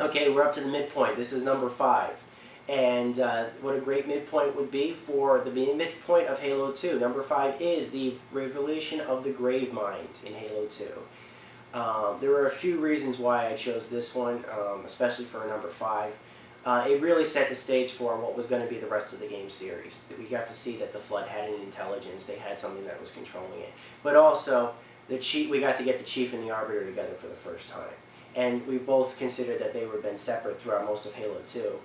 Okay, we're up to the midpoint. This is number 5. And what a great midpoint would be for the midpoint of Halo 2. Number 5 is the revelation of the Grave Mind in Halo 2. There were a few reasons why I chose this one, especially for number 5. It really set the stage for what was going to be the rest of the game series. We got to see that the Flood had an intelligence. They had something that was controlling it. But also, we got to get the Chief and the Arbiter together for the first time. And we both considered that they were been separate throughout most of Halo 2.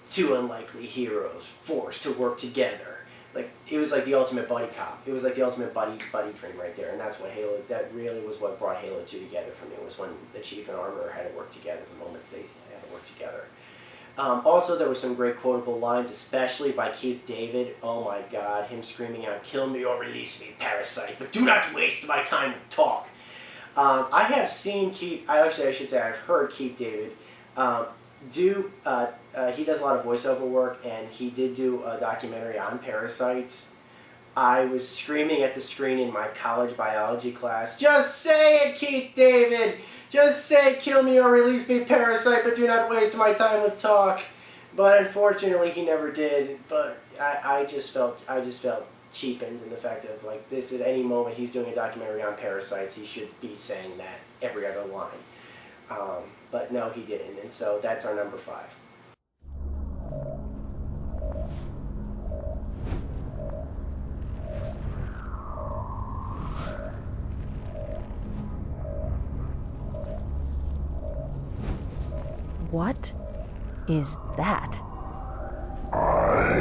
Two unlikely heroes forced to work together. Like, it was like the ultimate buddy cop. It was like the ultimate buddy dream right there. And that's what that really was what brought Halo 2 together for me, was when the Chief and Armorer had to work together, the moment they had to work together. Also, there were some great quotable lines, especially by Keith David. Oh my God, him screaming out, "Kill me or release me, parasite, but do not waste my time with talk." I have seen Keith, I should say I've heard Keith David he does a lot of voiceover work, and he did do a documentary on parasites. I was screaming at the screen in my college biology class, "Just say it, Keith David! Just say, kill me or release me, parasite, but do not waste my time with talk." But unfortunately, he never did. But I just felt cheapened in the fact of, like, this at any moment he's doing a documentary on parasites, he should be saying that every other line. But no, he didn't, and so that's our number 5. What is that? I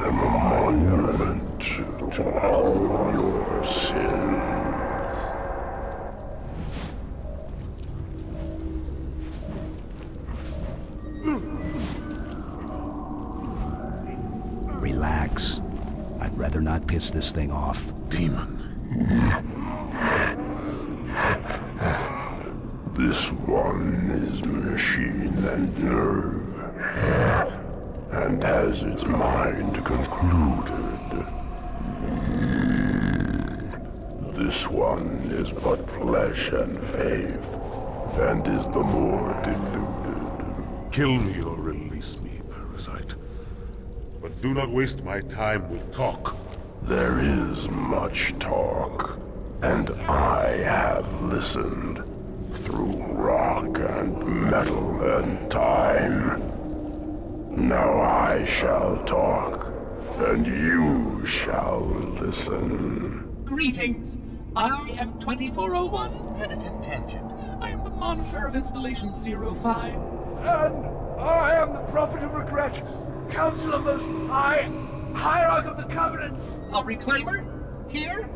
am a monument to all your sins. Relax. I'd rather not piss this thing off. Demon. This one is machine and nerve, and has its mind concluded. This one is but flesh and faith, and is the more deluded. Kill me or release me, parasite. But do not waste my time with talk. There is much talk, and I have listened. Through rock and metal and time. Now I shall talk, and you shall listen. Greetings! I am 2401, Penitent Tangent. I am the monitor of Installation 05. And I am the Prophet of Regret, Counselor Most High, Hierarch of the Covenant. A reclaimer? Here?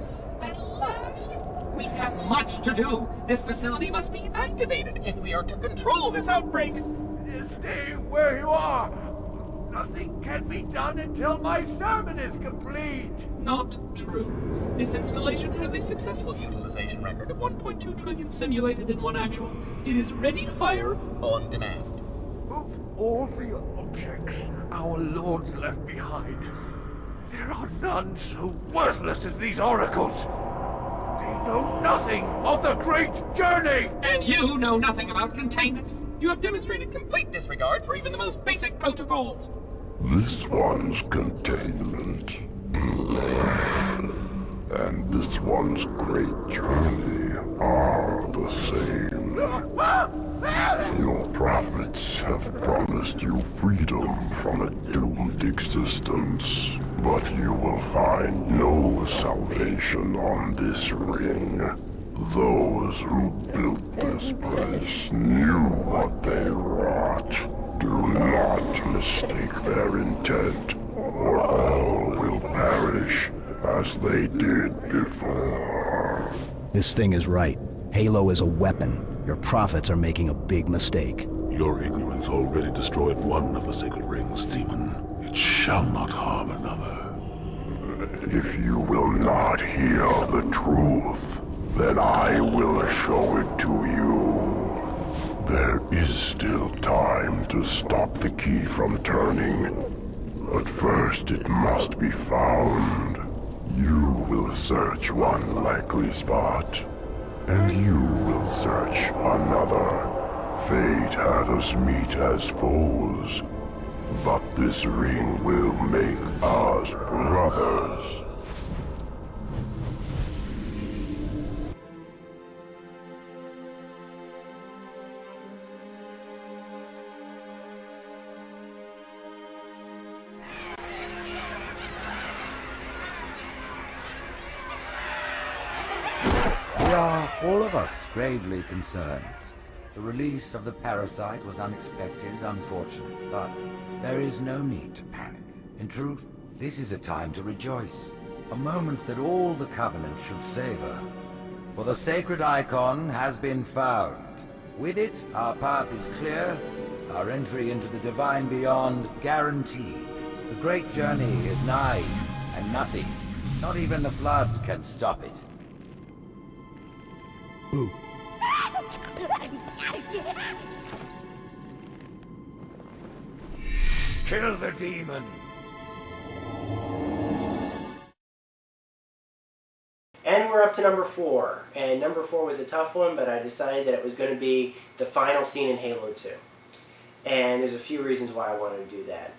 At last! We have much to do. This facility must be activated if we are to control this outbreak. Stay where you are. Nothing can be done until my sermon is complete. Not true. This installation has a successful utilization record of 1.2 trillion simulated and 1 actual. It is ready to fire on demand. Of all the objects our lords left behind, there are none so worthless as these oracles. They know nothing of the great journey! And you know nothing about containment. You have demonstrated complete disregard for even the most basic protocols. This one's containment. And this one's great journey are the same. Your prophets have promised you freedom from a doomed existence, but you will find no salvation on this ring. Those who built this place knew what they wrought. Do not mistake their intent, or all will perish as they did before. This thing is right. Halo is a weapon. Your prophets are making a big mistake. Your ignorance already destroyed one of the sacred rings, demon. It shall not harm another. If you will not hear the truth, then I will show it to you. There is still time to stop the key from turning, but first it must be found. You will search one likely spot, and you will search another. Fate had us meet as foes, but this ring will make us brothers. We are, all of us, gravely concerned. The release of the parasite was unexpected, unfortunate, but there is no need to panic. In truth, this is a time to rejoice. A moment that all the Covenant should savor. For the sacred icon has been found. With it, our path is clear, our entry into the divine beyond guaranteed. The great journey is nigh, and nothing, not even the flood, can stop it. Ooh. Kill the demon! And we're up to number 4. And number 4 was a tough one, but I decided that it was going to be the final scene in Halo 2. And there's a few reasons why I wanted to do that.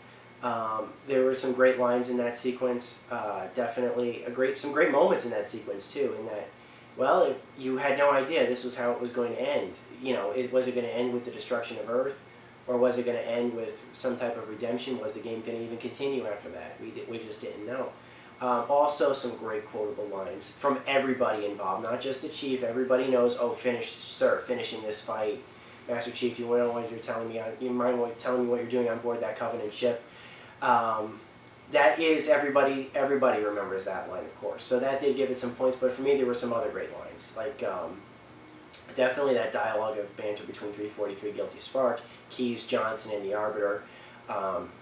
There were some great lines in that sequence. Definitely some great moments in that sequence too. In that, well, you had no idea this was how it was going to end. You know, was it going to end with the destruction of Earth, or was it going to end with some type of redemption? Was the game going to even continue after that? We just didn't know. Also, some great quotable lines from everybody involved, not just the Chief. Everybody knows, oh, finishing this fight. Master Chief, you know what you're telling me. You mind telling me what you're doing on board that Covenant ship? That is everybody remembers that line, of course. So that did give it some points, but for me there were some other great lines. Like definitely that dialogue of banter between 343 Guilty Spark, Keyes, Johnson, and the Arbiter,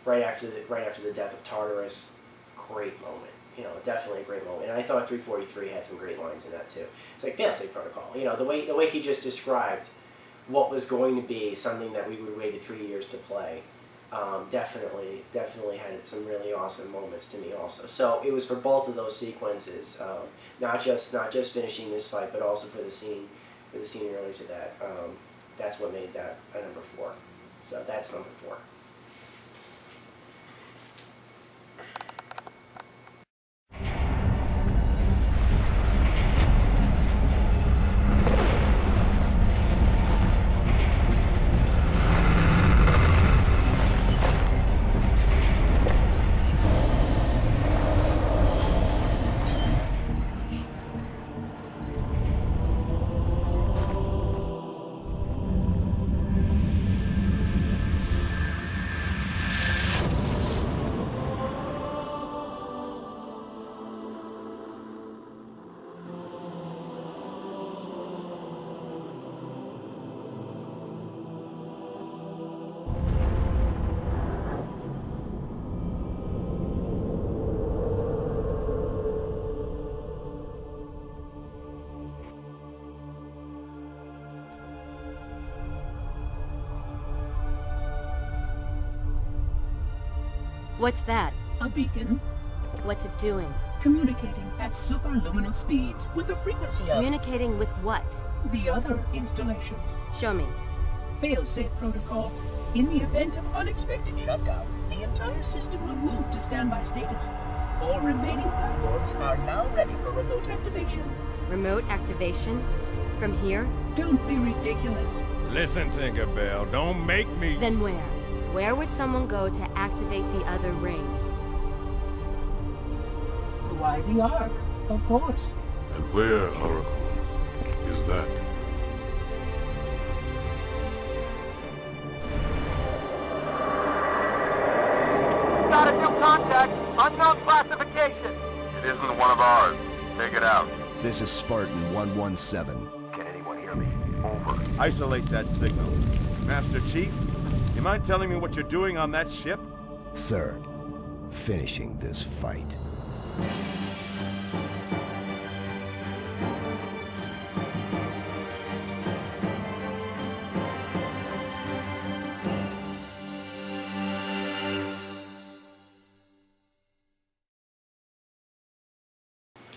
right after the death of Tartarus. Great moment. You know, definitely a great moment. And I thought 343 had some great lines in that too. It's like failsafe protocol. You know, the way he just described what was going to be something that we would have waited 3 years to play. Definitely had some really awesome moments to me also. So it was for both of those sequences, not just finishing this fight, but also for the scene related to that. That's what made that a number 4. So that's number 4. What's that? A beacon. What's it doing? Communicating at superluminal speeds with the frequency of... Communicating with what? the other installations. Show me. Fail-safe protocol. In the event of unexpected shutdown, the entire system will move to standby status. All remaining platforms are now ready for remote activation. Remote activation? From here? Don't be ridiculous. Listen, Tinkerbell, don't make me... Then where? Where would someone go to activate the other rings? Why the Ark, of course. And where, Oracle, is that? Got a new contact. Unknown classification. It isn't one of ours. Take it out. This is Spartan 117. Can anyone hear me? Over. Isolate that signal. Master Chief, you mind telling me what you're doing on that ship? Sir, finishing this fight.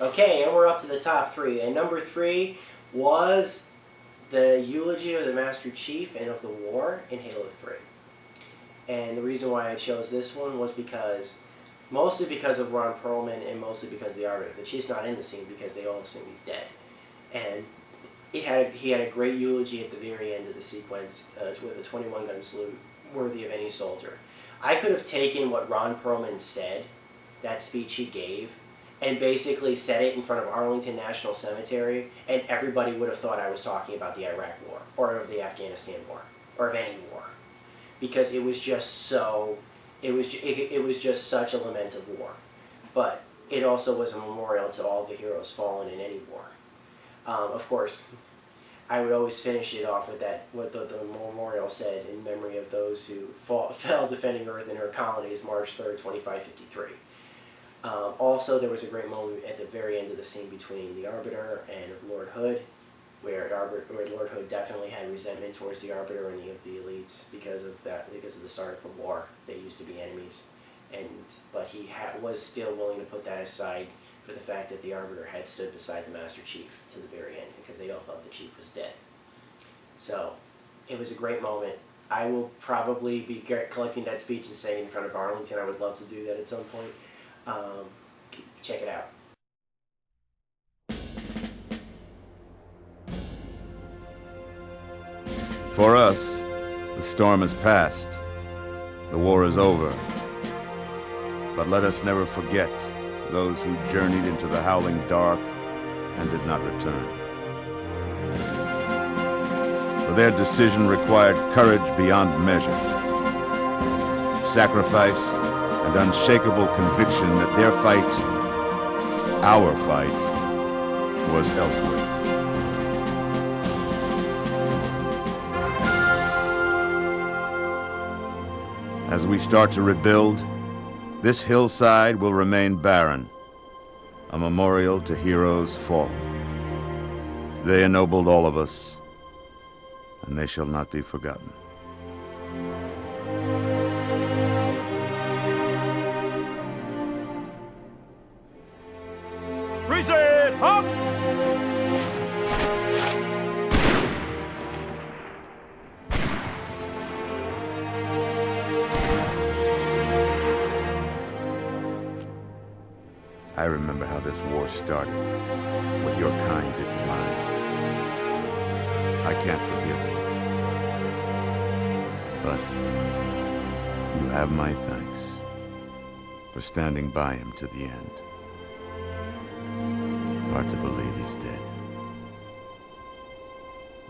Okay, and we're up to the top 3. And number 3 was the eulogy of the Master Chief and of the war in Halo 3. And the reason why I chose this one was mostly because of Ron Perlman and mostly because of the Arbiter. The Chief's not in the scene because they all assume he's dead. And he had a great eulogy at the very end of the sequence with a 21-gun salute worthy of any soldier. I could have taken what Ron Perlman said, that speech he gave, and basically said it in front of Arlington National Cemetery, and everybody would have thought I was talking about the Iraq War, or of the Afghanistan War, or of any war. Because it was just so, it was just such a lament of war. But it also was a memorial to all the heroes fallen in any war. Of course, I would always finish it off with what the memorial said in memory of those who fell defending Earth and her colonies March 3rd, 2553. Also, there was a great moment at the very end of the scene between the Arbiter and Lord Hood, where Lord Hood definitely had resentment towards the Arbiter and the elites because of the start of the war. They used to be enemies, but he was still willing to put that aside for the fact that the Arbiter had stood beside the Master Chief to the very end, because they all thought the Chief was dead. So, it was a great moment. I will probably be collecting that speech and saying it in front of Arlington. I would love to do that at some point. Check it out. For us, the storm has passed. The war is over. But let us never forget those who journeyed into the howling dark and did not return. For their decision required courage beyond measure, sacrifice, and unshakable conviction that their fight, our fight, was elsewhere. As we start to rebuild, this hillside will remain barren, a memorial to heroes fallen. They ennobled all of us, and they shall not be forgotten. Reset! Up! I remember how this war started, what your kind did to mine. I can't forgive you, but you have my thanks for standing by him to the end. Hard to believe he's dead.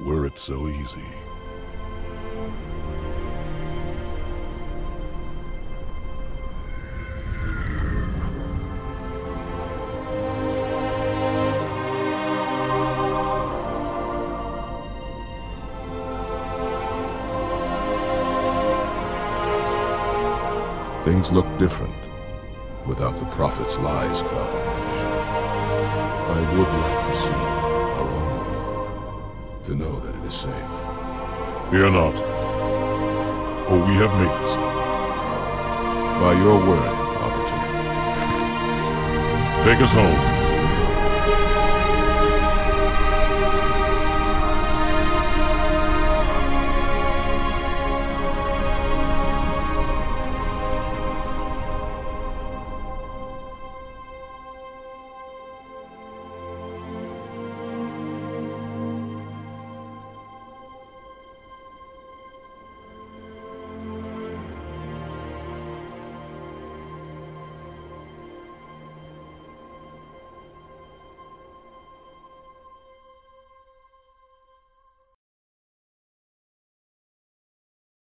Were it so easy. Things look different without the Prophet's lies clouding my vision. I would like to see our own world, to know that it is safe. Fear not, for we have made it safe. By your word, Opportunity. Take us home.